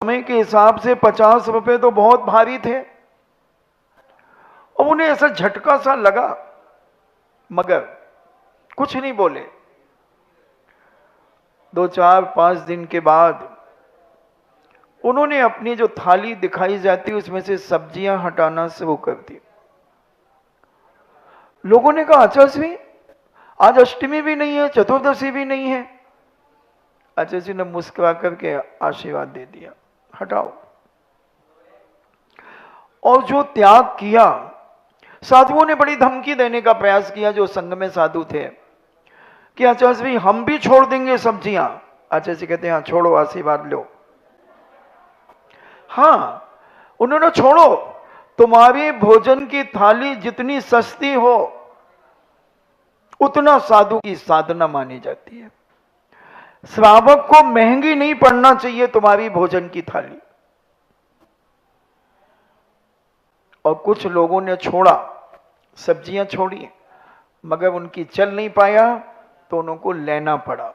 समय के हिसाब से 50 रुपए तो बहुत भारी थे। और उन्हें ऐसा झटका सा लगा, मगर कुछ नहीं बोले। 2-4-5 दिन के बाद उन्होंने अपनी जो थाली दिखाई जाती उसमें से सब्जियां हटाना शुरू कर दी। लोगों ने कहा, आचार्य आज अष्टमी भी नहीं है, चतुर्दशी भी नहीं है। आचार्य जी ने मुस्कुरा करके आशीर्वाद दे दिया, हटाओ। और जो त्याग किया, साधुओं ने बड़ी धमकी देने का प्रयास किया जो संघ में साधु थे कि आचार्य जी हम भी छोड़ देंगे सब्जियां। आचार्य जी कहते हैं हाँ छोड़ो, आशीर्वाद लो। हाँ उन्होंने छोड़ो, तुम्हारी भोजन की थाली जितनी सस्ती हो उतना साधु की साधना मानी जाती है। श्रावक को महंगी नहीं पड़ना चाहिए तुम्हारी भोजन की थाली। और कुछ लोगों ने छोड़ा, सब्जियां छोड़ी, मगर उनकी चल नहीं पाया तो उनको लेना पड़ा।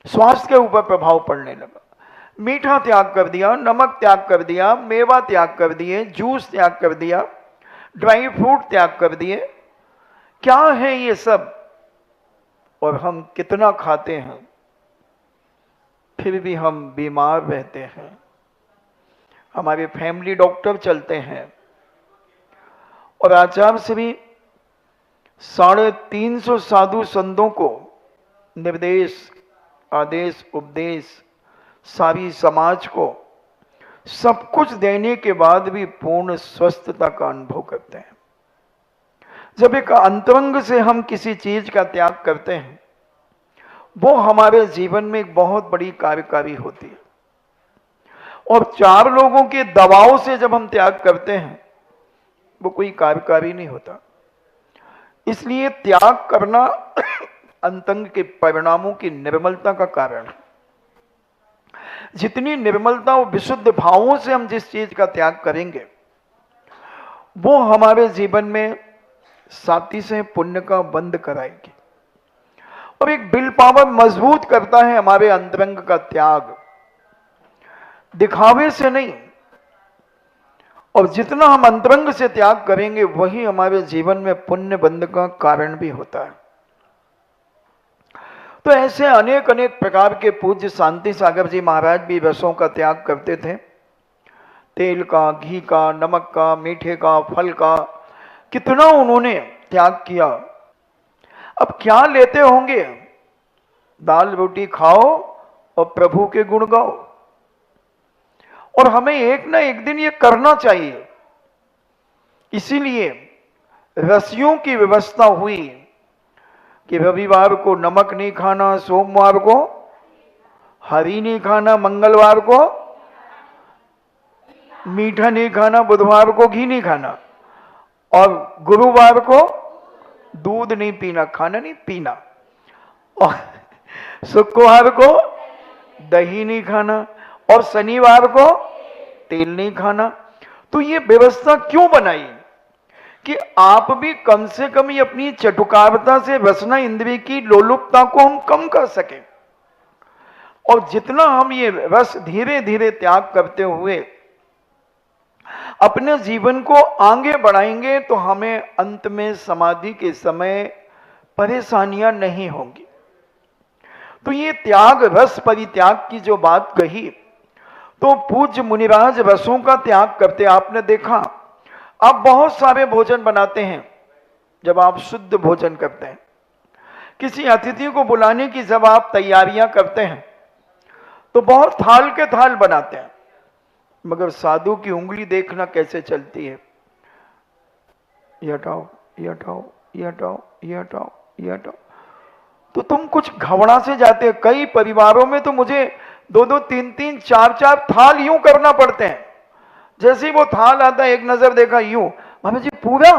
स्वास्थ्य के ऊपर प्रभाव पड़ने लगा। मीठा त्याग कर दिया, नमक त्याग कर दिया, मेवा त्याग कर दिए, जूस त्याग कर दिया, ड्राई फ्रूट त्याग कर दिए। क्या है ये सब? और हम कितना खाते हैं, फिर भी हम बीमार रहते हैं। हमारे फैमिली डॉक्टर चलते हैं और आचार्य श्री 350 साधु संतों को निर्देश, आदेश, उपदेश, सारी समाज को सब कुछ देने के बाद भी पूर्ण स्वस्थता का अनुभव करते हैं। जब एक अंतरंग से हम किसी चीज का त्याग करते हैं, वो हमारे जीवन में एक बहुत बड़ी कार्यकारी होती है। और 4 लोगों के दबाव से जब हम त्याग करते हैं, वो कोई कार्यकारी नहीं होता। इसलिए त्याग करना अंतरंग के परिणामों की निर्मलता का कारण है। जितनी निर्मलता और विशुद्ध भावों से हम जिस चीज का त्याग करेंगे, वो हमारे जीवन में साथी से पुण्य का बंध कराएगी। और एक विल पावर मजबूत करता है हमारे अंतरंग का त्याग, दिखावे से नहीं। और जितना हम अंतरंग से त्याग करेंगे वही हमारे जीवन में पुण्य बंध का कारण भी होता है। तो ऐसे अनेक अनेक प्रकार के पूज्य शांति सागर जी महाराज भी रसों का त्याग करते थे। तेल का, घी का, नमक का, मीठे का, फल का, कितना उन्होंने त्याग किया। अब क्या लेते होंगे? दाल रोटी खाओ और प्रभु के गुण गाओ। और हमें एक ना एक दिन ये करना चाहिए। इसीलिए रसियों की व्यवस्था हुई कि रविवार को नमक नहीं खाना, सोमवार को हरी नहीं खाना, मंगलवार को मीठा नहीं खाना, बुधवार को घी नहीं खाना, और गुरुवार को दूध नहीं पीना, खाना नहीं पीना, और शुक्रवार को दही नहीं खाना, और शनिवार को तेल नहीं खाना। तो ये व्यवस्था क्यों बनाई? कि आप भी कम से कम ये अपनी चटुकारता से रसना इंद्रिय की लोलुपता को हम कम कर सकें। और जितना हम ये रस धीरे धीरे त्याग करते हुए अपने जीवन को आगे बढ़ाएंगे तो हमें अंत में समाधि के समय परेशानियां नहीं होंगी। तो ये त्याग, रस परित्याग की जो बात कही, तो पूज्य मुनिराज रसों का त्याग करते। आपने देखा, आप बहुत सारे भोजन बनाते हैं। जब आप शुद्ध भोजन करते हैं, किसी अतिथि को बुलाने की जब आप तैयारियां करते हैं, तो बहुत थाल के थाल बनाते हैं। मगर साधु की उंगली देखना कैसे चलती है, ये हटाओ, ये हटाओ, ये हटाओ, ये हटाओ, ये हटाओ। तो तुम कुछ घबरा से जाते हैं। कई परिवारों में तो मुझे 2-2, 3-3, 4-4 थाल यूं करना पड़ते हैं। जैसे ही वो थाल आता है, एक नजर देखा यूं, महाराज जी पूरा,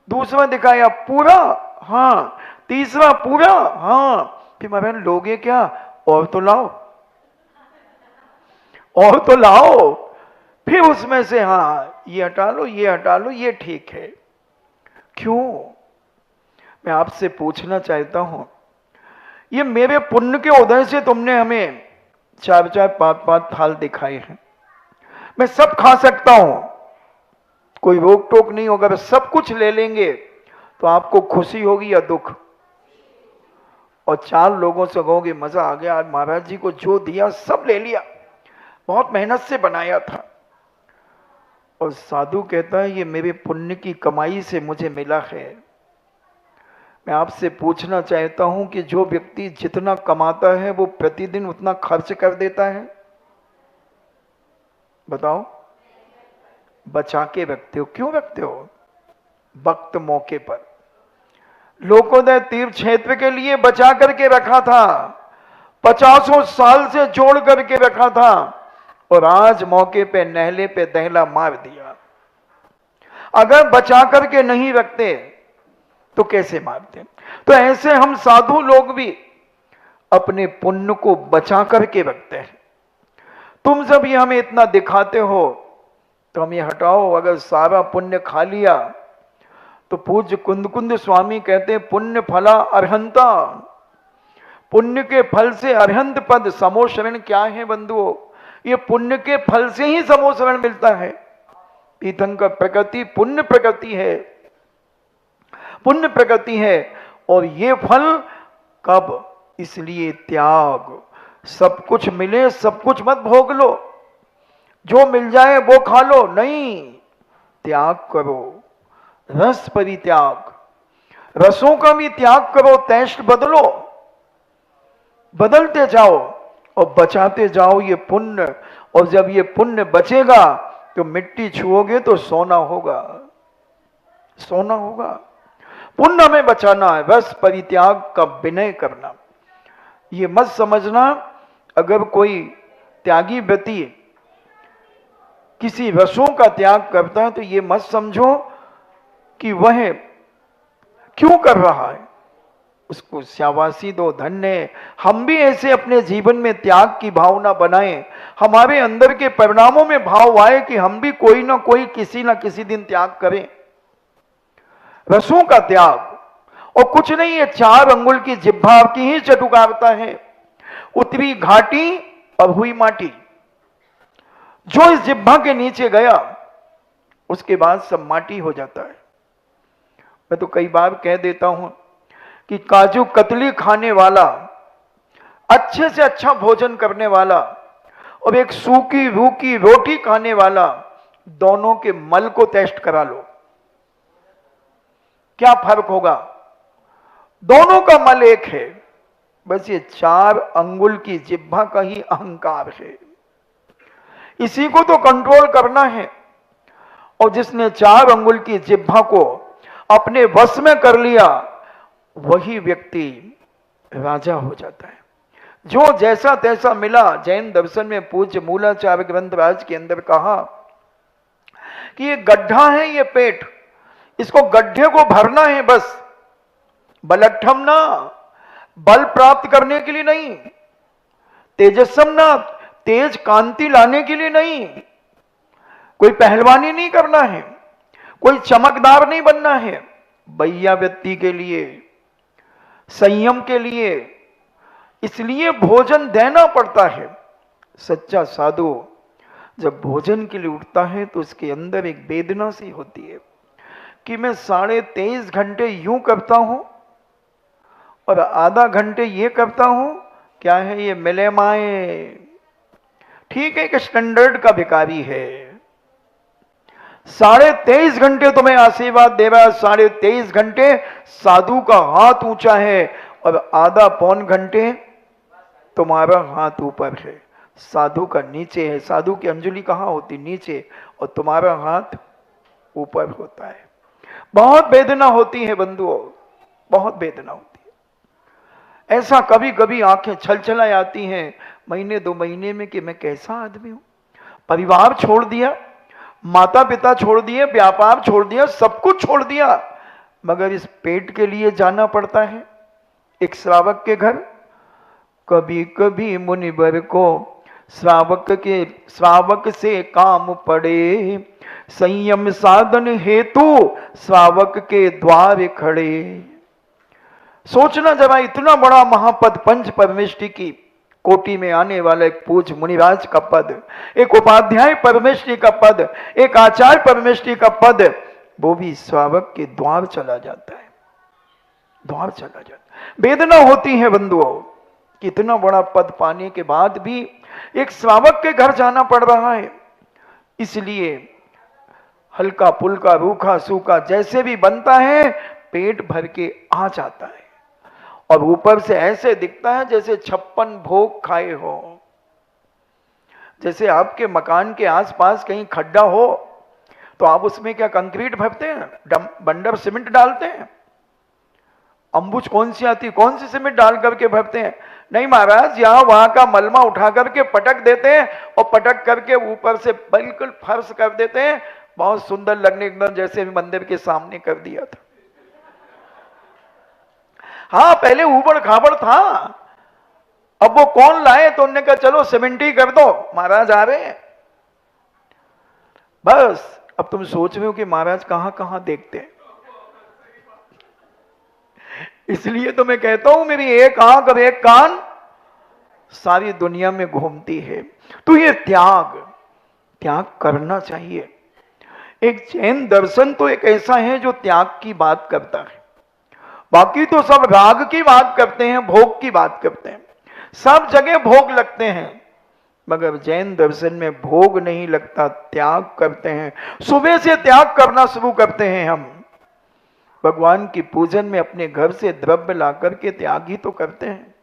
दूसरा दिखाया पूरा, हाँ, तीसरा पूरा, हाँ। फिर महाराज लोगे क्या? और तो लाओ, और तो लाओ। फिर उसमें से हाँ ये हटा लो, ये हटा लो, ये ठीक है। क्यों? मैं आपसे पूछना चाहता हूं, ये मेरे पुण्य के उदय से तुमने हमें चार चार पांच पांच थाल दिखाए हैं। मैं सब खा सकता हूं, कोई रोक टोक नहीं होगा। बस सब कुछ ले लेंगे तो आपको खुशी होगी या दुख? और चार लोगों से कहोगे मजा आ गया, आज महाराज जी को जो दिया सब ले लिया, बहुत मेहनत से बनाया था। और साधु कहता है ये मेरे पुण्य की कमाई से मुझे मिला है। मैं आपसे पूछना चाहता हूं कि जो व्यक्ति जितना कमाता है वो प्रतिदिन उतना खर्च कर देता है? बताओ। बचा के रखते हो। क्यों रखते हो? वक्त मौके पर। लोकोदय तीर्थ क्षेत्र के लिए बचा करके रखा था, 50 साल से जोड़ करके रखा था, और आज मौके पे नहले पे दहला मार दिया। अगर बचा करके नहीं रखते तो कैसे मारते? तो ऐसे हम साधु लोग भी अपने पुण्य को बचा करके रखते हैं। तुम जब ये हमें इतना दिखाते हो तो हम ये हटाओ। अगर सारा पुण्य खा लिया तो पूज्य कुंद स्वामी कहते हैं पुण्य फला अर्हंता, पुण्य के फल से अर्हंत पद समोशरण। क्या है बंधुओं? ये पुण्य के फल से ही समोशरण मिलता है। तीर्थंकर प्रकृति पुण्य प्रकृति है, पुण्य प्रकृति है। और ये फल कब? इसलिए त्याग। सब कुछ मिले सब कुछ मत भोग लो, जो मिल जाए वो खा लो, नहीं, त्याग करो। रस परित्याग, रसों का भी त्याग करो, टेस्ट बदलो, बदलते जाओ और बचाते जाओ ये पुण्य। और जब ये पुण्य बचेगा तो मिट्टी छुओगे तो सोना होगा, सोना होगा। पुण्य में बचाना है, रस परित्याग का विनय करना। ये मत समझना अगर कोई त्यागी व्यक्ति किसी रसों का त्याग करता है तो ये मत समझो कि वह क्यों कर रहा है, उसको शाबाशी दो, धन्य। हम भी ऐसे अपने जीवन में त्याग की भावना बनाएं, हमारे अंदर के परिणामों में भाव आए कि हम भी कोई ना कोई किसी ना किसी दिन त्याग करें। रसों का त्याग। और कुछ नहीं है, 4 अंगुल की जिह्वा की ही चटुकारता है। उतरी घाटी अब हुई माटी। जो इस जिह्वा के नीचे गया उसके बाद सब माटी हो जाता है। मैं तो कई बार कह देता हूं कि काजू कतली खाने वाला, अच्छे से अच्छा भोजन करने वाला और एक सूखी रूखी रोटी खाने वाला, दोनों के मल को टेस्ट करा लो, क्या फर्क होगा? दोनों का मल एक है। बस ये 4 अंगुल की जिह्वा का ही अहंकार है, इसी को तो कंट्रोल करना है। और जिसने 4 अंगुल की जिह्वा को अपने वश में कर लिया वही व्यक्ति राजा हो जाता है। जो जैसा तैसा मिला। जैन दर्शन में पूज्य मूलाचार्य ग्रंथराज के अंदर कहा कि ये गड्ढा है, ये पेट, इसको गड्ढे को भरना है बस, बलट्ठम ना, बल प्राप्त करने के लिए नहीं, तेजस्म ना, तेज कांति लाने के लिए नहीं, कोई पहलवानी नहीं करना है, कोई चमकदार नहीं बनना है, बैया व्यक्ति के लिए, संयम के लिए। इसलिए भोजन देना पड़ता है। सच्चा साधु जब भोजन के लिए उठता है तो उसके अंदर एक वेदना सी होती है कि मैं 23.5 घंटे यूं करता हूं और आधा घंटे ये करता हूं। क्या है ये? मिले माए। ठीक है, एक स्टैंडर्ड का भिखारी है, 23.5 घंटे तुम्हें आशीर्वाद दे रहा है, 23.5 घंटे साधु का हाथ ऊंचा है और आधा पौन घंटे तुम्हारा हाथ ऊपर है, साधु का नीचे है। साधु की अंजलि कहां होती? नीचे, और तुम्हारा हाथ ऊपर होता है। बहुत वेदना होती है बंधुओं, बहुत वेदना होती है। ऐसा कभी कभी आंखें छलछला आती हैं महीने 2 महीने में कि मैं कैसा आदमी हूं। परिवार छोड़ दिया, माता पिता छोड़ दिए, व्यापार छोड़ दिया, सब कुछ छोड़ दिया, मगर इस पेट के लिए जाना पड़ता है एक श्रावक के घर। कभी कभी मुनिवर को श्रावक से काम पड़े, संयम साधन हेतु श्रावक के द्वार खड़े। सोचना जरा, इतना बड़ा महापद पंच परमेष्टि की कोटि में आने वाला एक पूज्य मुनिराज का पद, एक उपाध्याय परमेश्वरी का पद, एक आचार्य परमेश्वरी का पद, वो भी श्रावक के द्वार चला जाता है, द्वार चला जाता है। वेदना होती है बंधुओं, कितना बड़ा पद पाने के बाद भी एक श्रावक के घर जाना पड़ रहा है। इसलिए हल्का फुल्का रूखा सूखा जैसे भी बनता है पेट भर के आ जाता है, और ऊपर से ऐसे दिखता है जैसे 56 भोग खाए हो। जैसे आपके मकान के आसपास कहीं खड्डा हो तो आप उसमें क्या कंक्रीट भरते हैं, बंडर सीमेंट डालते हैं? अंबुज कौन सी आती, कौन सी सीमेंट डाल करके भरते हैं? नहीं महाराज, यहां वहां का मलमा उठा करके पटक देते हैं, और पटक करके ऊपर से बिल्कुल फर्श कर देते हैं, बहुत सुंदर लगने, एकदम जैसे भी मंदिर के सामने कर दिया था। हाँ, पहले ऊबड़ खाबड़ था, अब वो कौन लाए, तो उन्होंने कहा चलो सीमेंट ही कर दो, महाराज आ रहे हैं। बस अब तुम सोच रहे हो कि महाराज कहां कहां देखते हैं। इसलिए तो मैं कहता हूं मेरी एक आंख और एक कान सारी दुनिया में घूमती है। तो ये त्याग, त्याग करना चाहिए। एक जैन दर्शन तो एक ऐसा है जो त्याग की बात करता है। बाकी तो सब राग की बात करते हैं, भोग की बात करते हैं, सब जगह भोग लगते हैं, मगर जैन दर्शन में भोग नहीं लगता, त्याग करते हैं। सुबह से त्याग करना शुरू करते हैं हम। भगवान की पूजन में अपने घर से द्रव्य ला करके त्याग ही तो करते हैं,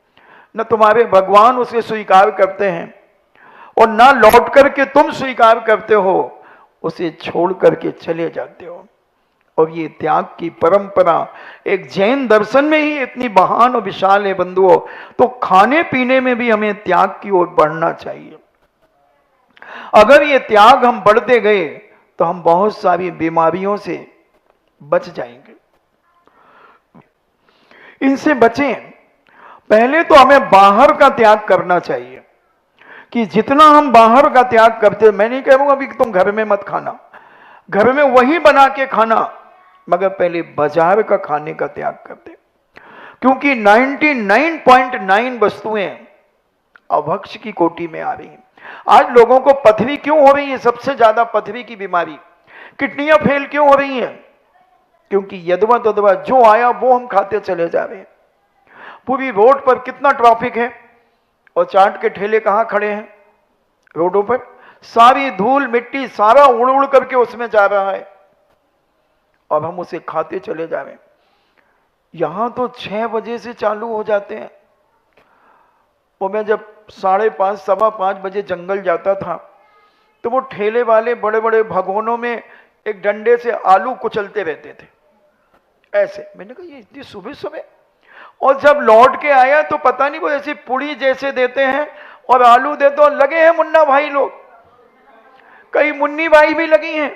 न तुम्हारे भगवान उसे स्वीकार करते हैं, और ना लौट करके तुम स्वीकार करते हो, उसे छोड़ करके चले जाते हो। और ये त्याग की परंपरा एक जैन दर्शन में ही इतनी महान और विशाल है बंधुओं। तो खाने पीने में भी हमें त्याग की ओर बढ़ना चाहिए। अगर ये त्याग हम बढ़ते गए तो हम बहुत सारी बीमारियों से बच जाएंगे। इनसे बचें, पहले तो हमें बाहर का त्याग करना चाहिए, कि जितना हम बाहर का त्याग करते, मैं नहीं कहूंगा अभी तुम घर में मत खाना, घर में वही बना के खाना, मगर पहले बाजार का खाने का त्याग करते, क्योंकि 99.9 वस्तुएं अभक्ष की कोटि में आ रही हैं। आज लोगों को पथरी क्यों हो रही है? सबसे ज्यादा पथरी की बीमारी, किडनियां फेल क्यों हो रही हैं? क्योंकि यदवा तदवा जो आया वो हम खाते चले जा रहे हैं। पूरी रोड पर कितना ट्रैफिक है, और चाट के ठेले कहां खड़े हैं रोडों पर, सारी धूल मिट्टी सारा उड़ उड़ करके उसमें जा रहा है, और हम उसे खाते चले जा रहे हैं। यहां तो 6 बजे से चालू हो जाते हैं। वो मैं जब 5:30 सवा 5 बजे जंगल जाता था, तो वो ठेले वाले बड़े बड़े भगोनों में एक डंडे से आलू कुचलते रहते थे ऐसे। मैंने कहा ये इतनी सुबह सुबह, और जब लौट के आया तो पता नहीं वो ऐसी पुड़ी जैसे देते हैं और आलू देते, और लगे हैं मुन्ना भाई लोग, कई मुन्नी भाई भी लगी हैं।